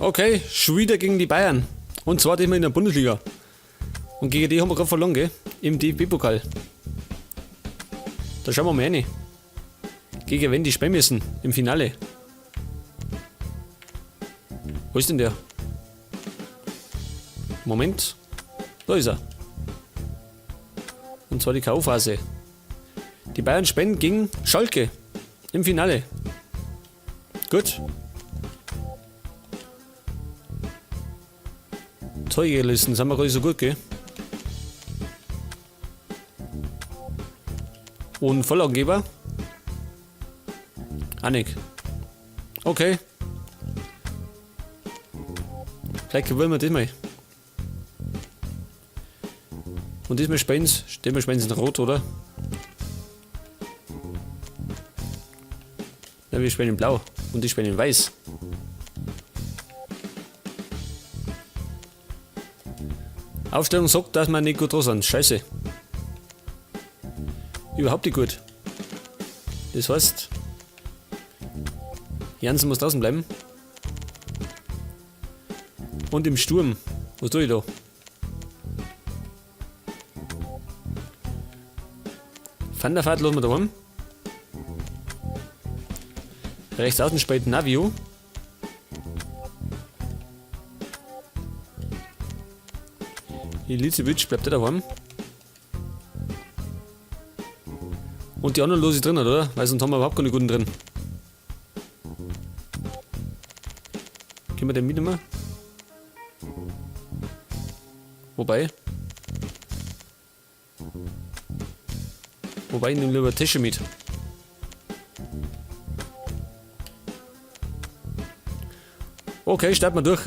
Okay, schon wieder gegen die Bayern. Und zwar diesmal in der Bundesliga. Und gegen die haben wir gerade verloren, gell? Im DFB-Pokal. Da schauen wir mal rein. Gegen wen die spielen müssen im Finale. Wo ist denn der? Moment. Da ist er. Und zwar die K.O.-Phase. Die Bayern spielen gegen Schalke im Finale. Gut. Torjägerlisten sind wir gar nicht so gut, gell? Und Vorlagengeber? Annik. Okay. Vielleicht gewinnen wir diesmal. Und diesmal spielen sie in Rot, oder? Ja, wir spielen in Blau. Und die spielen in Weiß. Aufstellung sagt, dass wir nicht gut dran sind. Scheiße. Überhaupt nicht gut. Das heißt, Jansen muss draußen bleiben. Und im Sturm. Was tue ich da? Van der Vaart lassen wir daheim. Rechts außen spielt Navio. Ilicevic bleibt der daheim. Und die anderen los ich drin, oder? Weil sonst haben wir überhaupt keine guten drin. Können wir den mitnehmen? Wobei ich nehme lieber Tische mit. Okay, starten wir durch.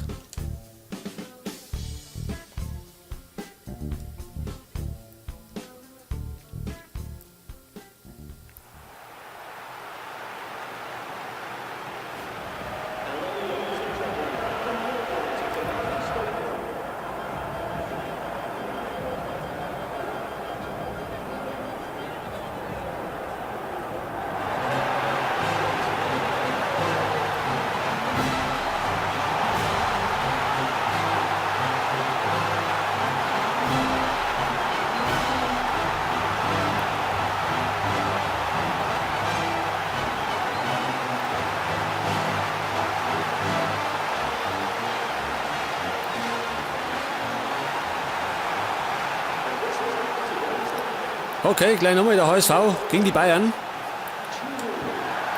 Okay, gleich nochmal der HSV gegen die Bayern.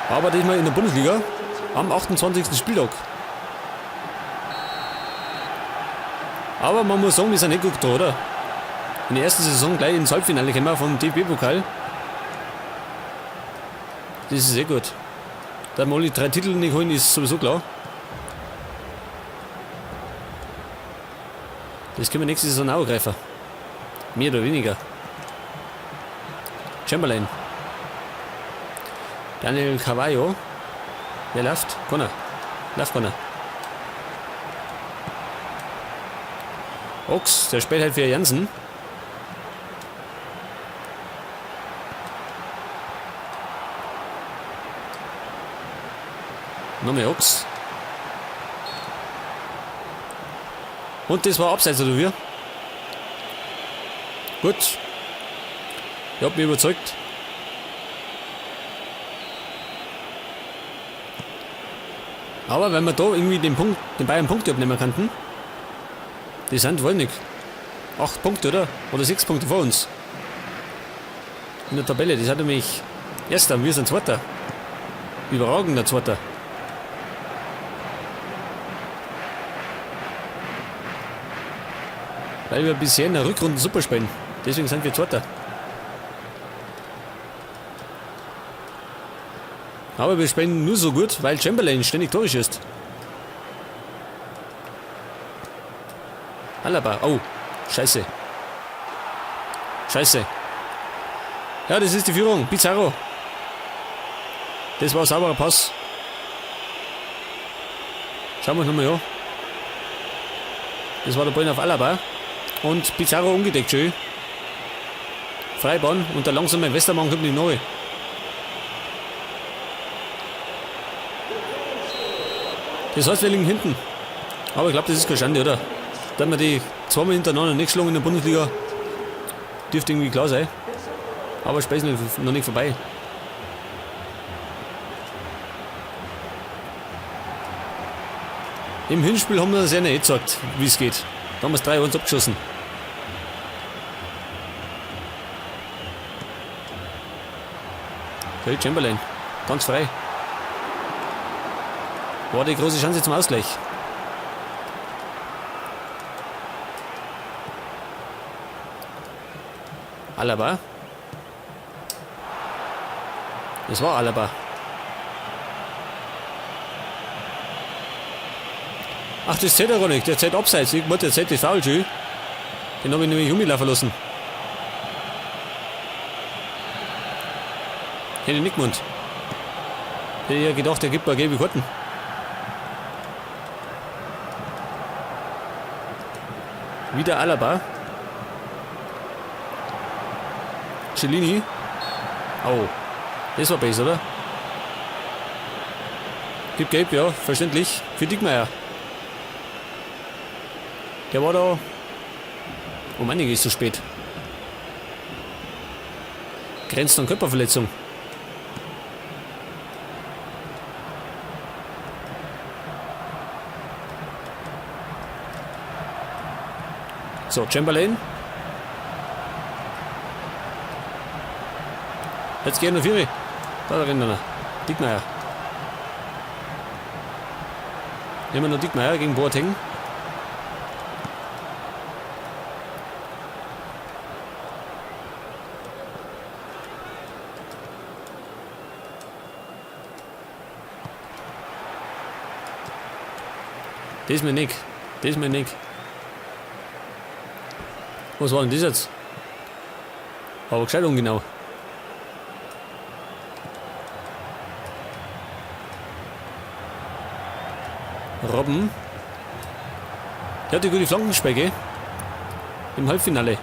Aber diesmal in der Bundesliga am 28. Spieltag. Aber man muss sagen, wir sind nicht gut da, oder? In der ersten Saison gleich ins Halbfinale gekommen vom DFB-Pokal. Das ist sehr gut. Da wir alle 3 Titel nicht holen, ist sowieso klar. Das können wir nächste Saison auch greifen. Mehr oder weniger. Chamberlain. Daniel Carvalho. Wer läuft? Connor. Läuft Connor. Ox, der spielt halt für Jansen. Nochmal Ox. Und das war abseits, oder wie? Gut. Ich hab mich überzeugt. Aber wenn wir da irgendwie den Bayern Punkte abnehmen könnten, die sind wohl nicht 8 Punkte, oder? Oder 6 Punkte vor uns. In der Tabelle, die sind nämlich Erster, wir sind Zweiter. Überragender Zweiter. Weil wir bisher in der Rückrunde super spielen. Deswegen sind wir Zweiter. Aber wir spielen nur so gut, weil Chamberlain ständig Tore schießt. Alaba, oh, scheiße. Scheiße. Ja, das ist die Führung, Pizarro. Das war ein sauberer Pass. Schauen wir uns nochmal an. Das war der Ball auf Alaba. Und Pizarro umgedeckt schön. Freibahn und der langsame Westermann kommt nicht neu. Das heißt, wir liegen hinten. Aber ich glaube, das ist keine Schande, oder? Da haben wir die zweimal hintereinander nicht geschlagen in der Bundesliga. Dürfte irgendwie klar sein. Aber Spiel ist noch nicht vorbei. Im Hinspiel haben wir das ja nicht gesagt, wie es geht. Da haben wir es 3-1 abgeschossen. Okay, Chamberlain. Ganz frei. War die große Chance zum Ausgleich. Alaba. Das war Alaba. Ach, das zählt ja gar nicht. Der zählt abseits. Ich wollte, der zählt das Foul schon. Den habe ich nämlich umlaufen lassen. Hätte ich nicht gemeint. Hätte ich ja gedacht, er gibt mir gelbe Karten. Wieder Alaba. Cellini. Au. Das war besser, oder? Gibt gelb, ja, verständlich. Für Dickmeyer. Der war da um einiges zu spät. Grenzt an Körperverletzung. So, Chamberlain. Jetzt gehen wir noch 4. Da rennt er. Dickmeyer. Nehmen wir noch Dickmeyer gegen Boateng. Das ist mir nicht. Das ist mir nicht. Was war denn das jetzt? Aber gescheit ungenau. Robben. Der hat die gute Flankenspecke im Halbfinale.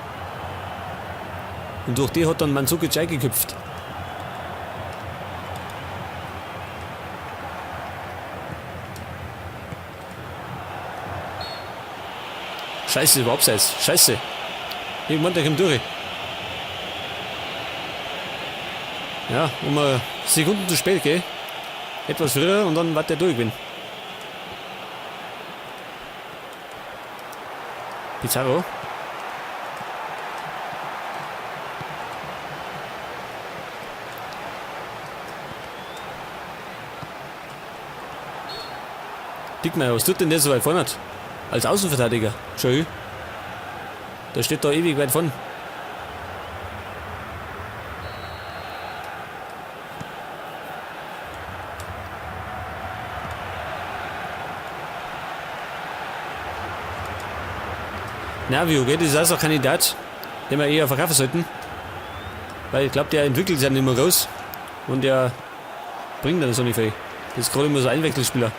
Und durch die hat dann Mandzukic eingeköpft. Scheiße, das war abseits. Scheiße. Irgendwann der kommt durch. Ja, Sekunden zu spät, gell? Etwas früher und dann wird der durch. Pizarro. Dickmeyer, was tut denn der so weit vorne? Als Außenverteidiger. Schön. Der steht da ewig weit vorn. Nervio, gell? Das ist also ein Kandidat, den wir eher verkaufen sollten. Weil ich glaube, der entwickelt sich ja nicht mehr raus. Und der bringt dann so nicht viel. Das ist gerade immer so ein Einwechselspieler.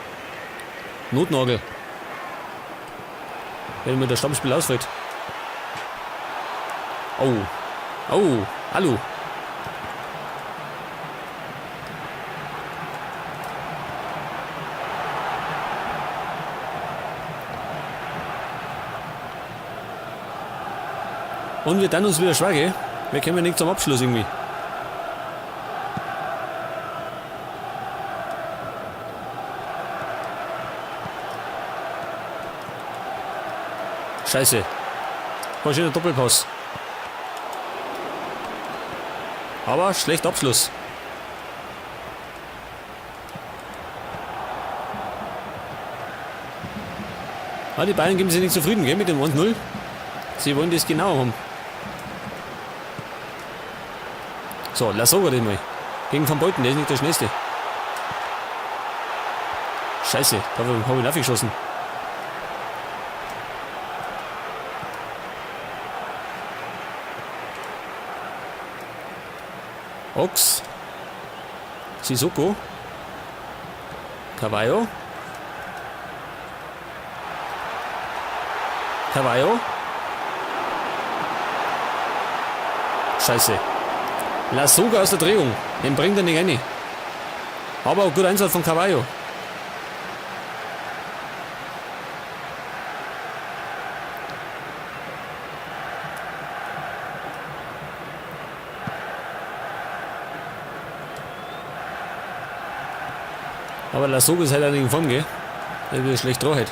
Notnagel. Wenn mir der Stammspiel ausfällt. Oh. Oh. Hallo. Und wir dann uns wieder schwer, gell? Wir kommen ja nicht zum Abschluss irgendwie. Scheiße. War schon ein Doppelpass. Aber schlechter Abschluss. Ah, die Bayern geben sich nicht zufrieden, gell, mit dem 1-0. Sie wollen das genau haben. So, lass sogar den mal. Gegen Van Beuten, der ist nicht der Schnellste. Scheiße, da habe ich ihn aufgeschossen. Ox. Sissoko. Carvalho. Carvalho. Scheiße. Lass sogar aus der Drehung. Den bringt er nicht rein. Aber auch gut Einsatz von Carvalho. Aber Lassoga ist halt auch nicht in Form, gell? Der wird schlecht drauf halt.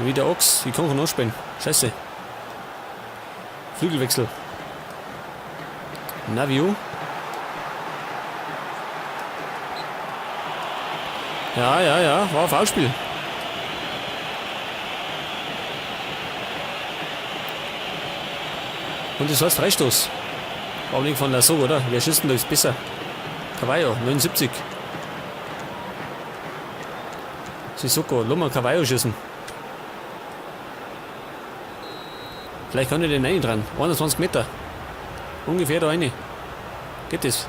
Wie der Ochs, ich kann noch spielen. Scheiße. Flügelwechsel. Navio. Ja, war ein Foulspiel. Und das heißt Freistoß. Aber nicht von Lassoga, oder? Wer schießt denn da ist besser? Cavallo, 79. Sissoko, Loma Cavallo schießen. Vielleicht kann ich den rein dran. 21 Meter. Ungefähr da rein. Geht das?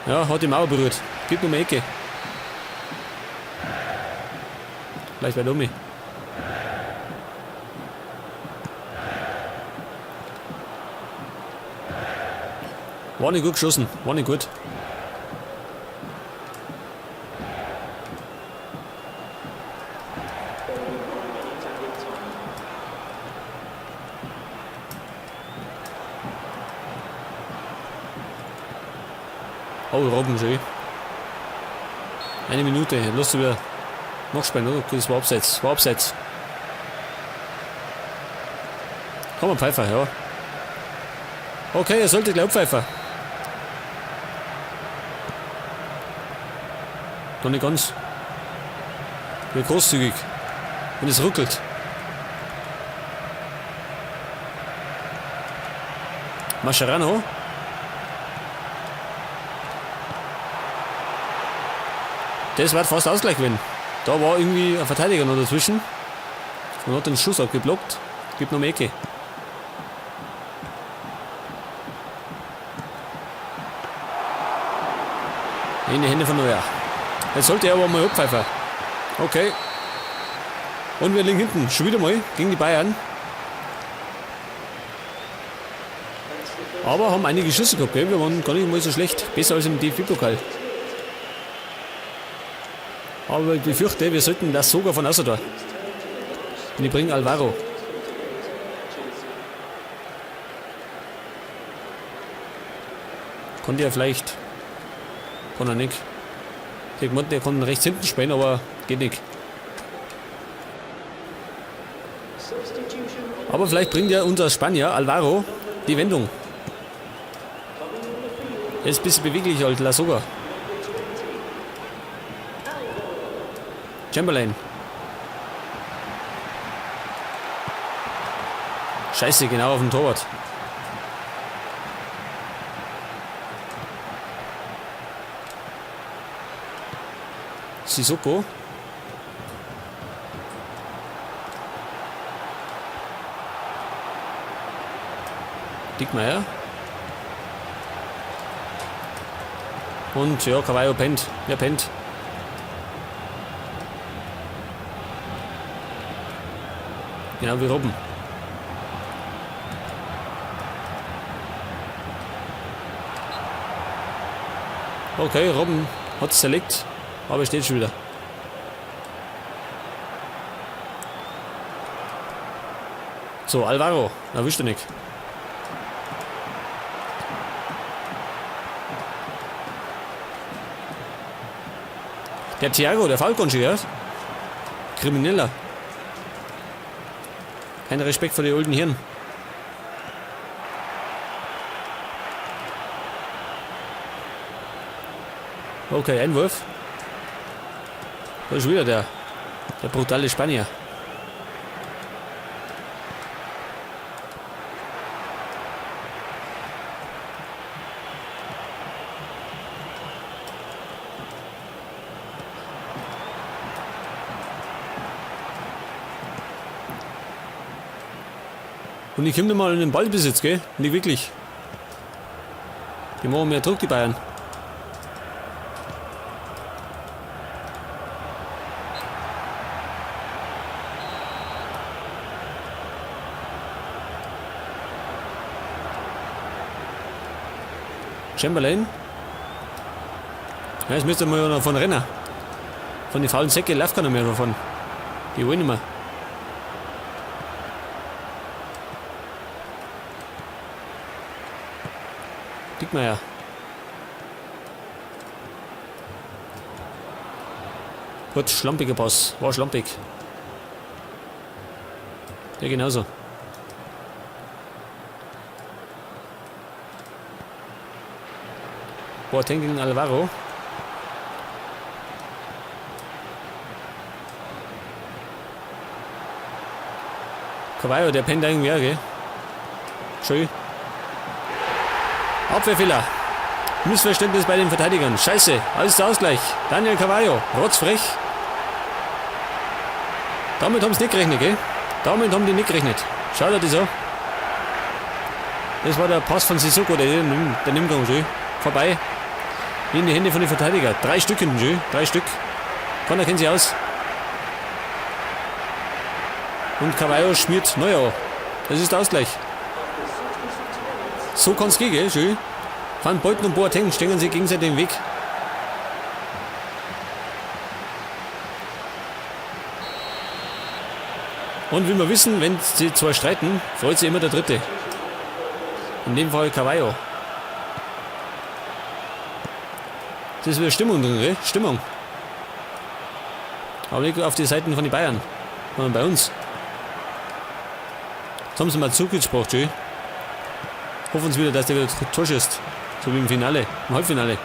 Ja, hat die Mauer berührt. Gibt noch eine Ecke. Vielleicht weit um. War nicht gut geschossen. War nicht gut. Oh, Robben schön. Eine Minute, lass du wieder noch spielen, oder? Das war Abseits, war Abseits. Komm mal, Pfeifer, ja. Okay, er sollte gleich Pfeifer. Noch nicht ganz. Wie großzügig. Und es ruckelt. Mascherano. Das wird fast Ausgleich gewinnen. Da war irgendwie ein Verteidiger noch dazwischen. Und hat den Schuss abgeblockt. Gibt noch eine Ecke. In die Hände von Neuer. Jetzt sollte er aber mal abpfeifen. Okay. Und wir liegen hinten. Schon wieder mal gegen die Bayern. Aber haben einige Schüsse gehabt, gell? Wir waren gar nicht mal so schlecht. Besser als im DFB-Pokal. Aber ich befürchte, wir sollten das sogar von außer da. Und ich bringe Alvaro. Konnte er vielleicht. Kann er nicht. Der kann rechts hinten spielen, aber geht nicht. Aber vielleicht bringt ja unser Spanier Alvaro die Wendung. Er ist ein bisschen beweglicher als Lassoga. Chamberlain. Scheiße, genau auf dem Torwart. Sissoko. Dickmeyer. Und ja, Cavallo pennt. Er pennt. Genau wie Robben. Okay, Robben hat es zerlegt, aber steht schon wieder. So, Alvaro, erwischt er nicht. Der Thiago, der Falcon gehört. Krimineller. Kein Respekt vor die alten Hirn. Okay, Einwurf. Da ist wieder der brutale Spanier. Und ich komme mal in den Ballbesitz, gell? Nicht wirklich. Die machen mehr Druck, die Bayern. Chamberlain. Ja, jetzt müsste man ja noch von Renner. Von den faulen Säcke läuft keiner mehr davon. Die wollen nicht mehr. Dickmeyer. Gut, schlampiger Pass. War schlampig. Ja, genauso. Boateng gegen Alvaro. Cavallo, der pennt irgendwie auch, gell? Schön. Abwehrfehler. Missverständnis bei den Verteidigern. Scheiße, alles der Ausgleich. Daniel Cavallo, rotzfrech. Damit haben sie nicht gerechnet, gell? Damit haben die nicht gerechnet. Schaut euch das an. Das war der Pass von Sissoko, der nimmt schön. Vorbei. In die Hände von den Verteidigern. 3 Stück hinten schön. 3 Stück. Keiner kennt sie aus. Und Cavallo schmiert Neuer. Das ist der Ausgleich. So kann es gehen, gell? Schön. Van Beuten und Boateng stehen sich gegenseitig im Weg. Und wie wir wissen, wenn sie zwei streiten, freut sich immer der Dritte. In dem Fall Cavallo. Das ist wieder Stimmung drin, gell? Stimmung. Aber nicht auf die Seiten von den Bayern, sondern bei uns. Jetzt haben sie mal zugesprochen, schön. Hoffen uns wieder, dass der wieder Tor schießt. So wie im Finale, im Halbfinale.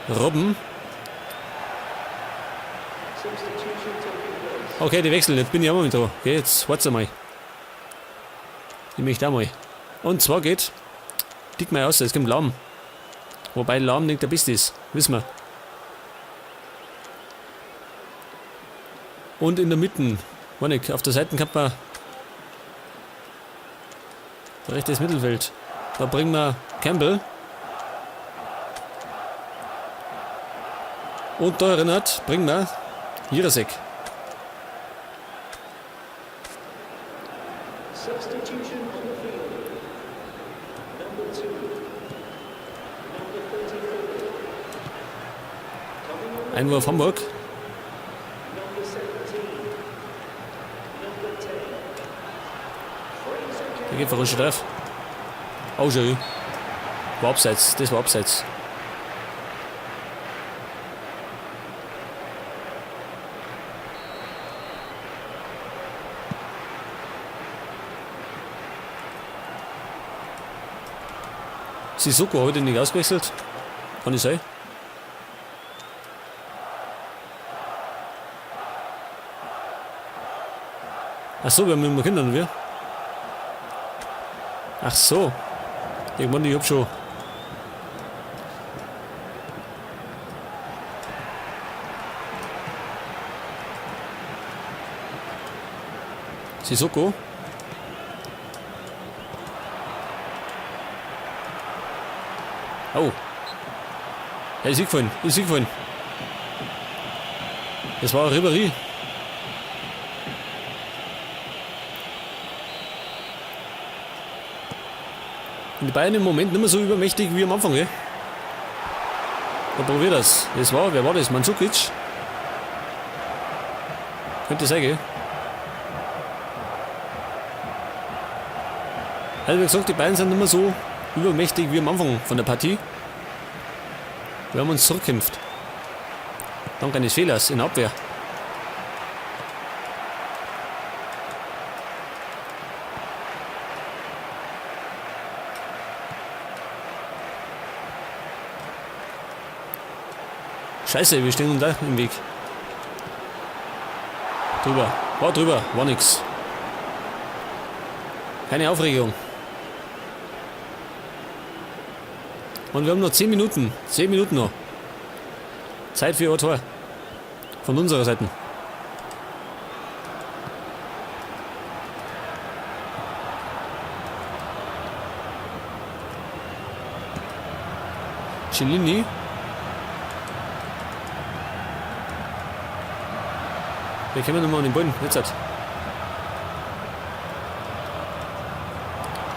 Robben. Okay, die wechseln, jetzt bin ich auch mal mit da. Okay, jetzt wart's mal. Ich möchte auch mal. Und zwar geht Dickmeyer aus, es kommt Lahm. Wobei Lahm nicht der Beste ist, wissen wir. Und in der Mitte, auf der Seite kann man rechtes Mittelfeld. Da bringen wir Campbell. Und da erinnert, bringen wir Jirasek. Einwurf Hamburg. Der geht verrutscht drauf. Oh, schön. War abseits, das war abseits. Sissoko heute nicht ausgewechselt. Kann ich sein. Ach so, wir haben immer Kinder, wir. Ach so. Irgendwann, ich hab schon. Sissoko. Oh. Er ist gefallen. Das war Ribéry. Und die Bayern im Moment nicht mehr so übermächtig wie am Anfang, gell? Da probiert das. Wer war das? Mandzukic? Könnte sein, gell? Also wie gesagt, die Bayern sind nicht mehr so übermächtig wie am Anfang von der Partie. Wir haben uns zurückkämpft. Dank eines Fehlers in der Abwehr. Scheiße, wir stehen da im Weg. Drüber, war nix. Keine Aufregung. Und wir haben noch 10 Minuten. 10 Minuten noch. Zeit für ein Tor. Von unserer Seite. Cellini. Wir kommen nochmal an den Ball. Jetzt.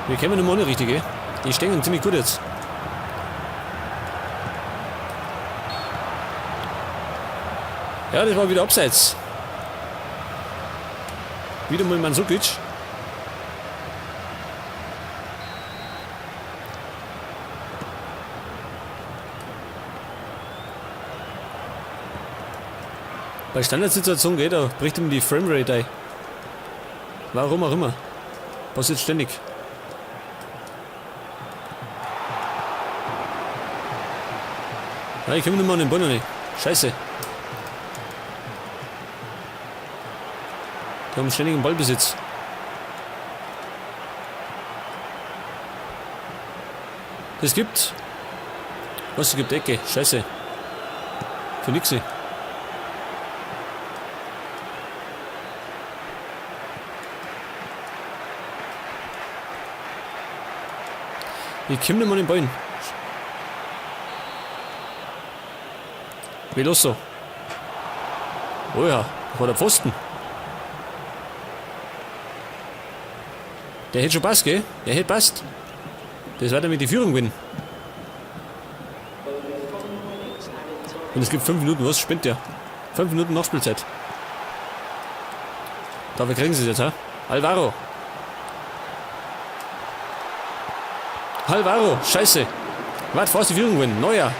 Wir kommen nochmal nicht richtig, gell? Die stehen ziemlich gut jetzt. Ja, das war wieder abseits. Wieder mal Mandzukic. Bei Standardsituationen geht er, bricht ihm die Framerate ein. Warum auch immer. Passiert ständig. Ja, ich komme nicht mehr an den Ball rein. Scheiße. Die haben ständigen Ballbesitz. Das gibt. Was, es gibt Ecke. Scheiße. Für nix. Ich komme nicht mehr an den Ball. Veloso. Oh ja, das war der Pfosten. Der hätte schon passt, gell? Der hätte passt. Das war damit die Führung gewinnen. Und es gibt 5 Minuten, was spinnt der? 5 Minuten Nachspielzeit. Dafür kriegen sie es jetzt, ha? Alvaro. Alvaro, scheiße. Warte, fast die Führung gewinnen. Neuer.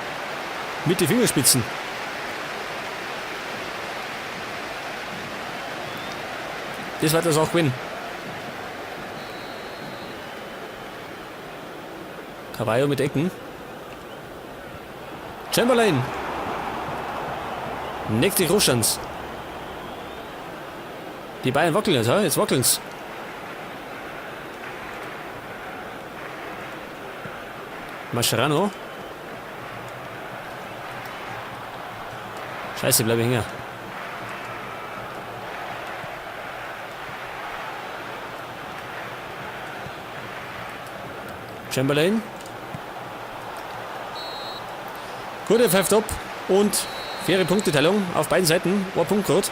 Mit den Fingerspitzen. Das wird das auch gewinnen. Cavallo mit Ecken. Chamberlain. Nächste Großchance. Die Bayern wackeln jetzt, ha? Jetzt wackeln's. Mascherano. Scheiße, bleib ich hängen. Chamberlain. Gut, er pfeift ab und faire Punkteteilung auf beiden Seiten. Ein Punkt gerade.